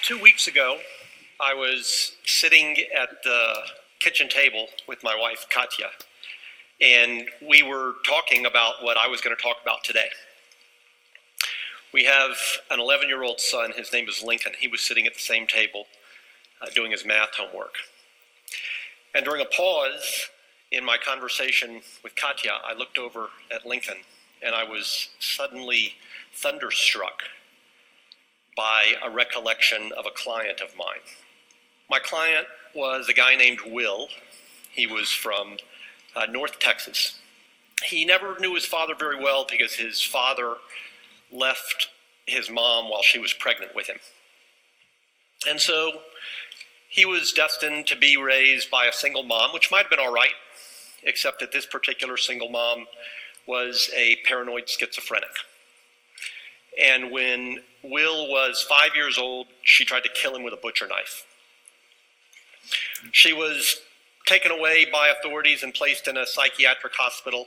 2 weeks ago, I was sitting at the kitchen table with my wife, Katya, and we were talking about what I was going to talk about today. We have an 11-year-old son. His name is Lincoln. He was sitting at the same table doing his math homework. And during a pause in my conversation with Katya, I looked over at Lincoln, and I was suddenly thunderstruck by a recollection of a client of mine. My client was a guy named Will. He was from North Texas. He never knew his father very well because his father left his mom while she was pregnant with him. And so he was destined to be raised by a single mom, which might have been all right, except that this particular single mom was a paranoid schizophrenic. And when Will was 5 years old, she tried to kill him with a butcher knife. She was taken away by authorities and placed in a psychiatric hospital.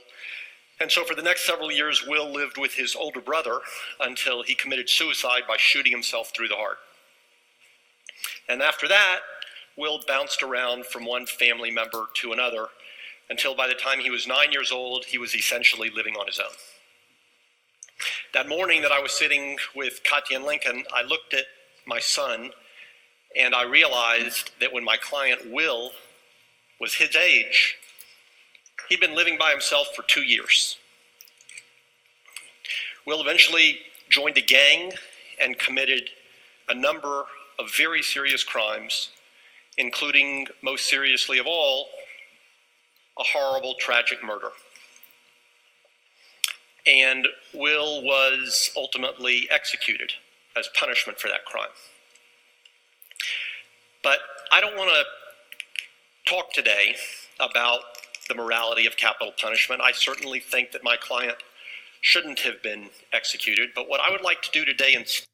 And so for the next several years, Will lived with his older brother until he committed suicide by shooting himself through the heart. And after that, Will bounced around from one family member to another until by the time he was 9 years old, he was essentially living on his own. That morning that I was sitting with Katya and Lincoln, I looked at my son and I realized that when my client Will was his age, he'd been living by himself for 2 years. Will eventually joined a gang and committed a number of very serious crimes, including, most seriously of all, a horrible, tragic murder. And Will was ultimately executed as punishment for that crime. But I don't want to talk today about the morality of capital punishment. I certainly think that my client shouldn't have been executed. But what I would like to do today instead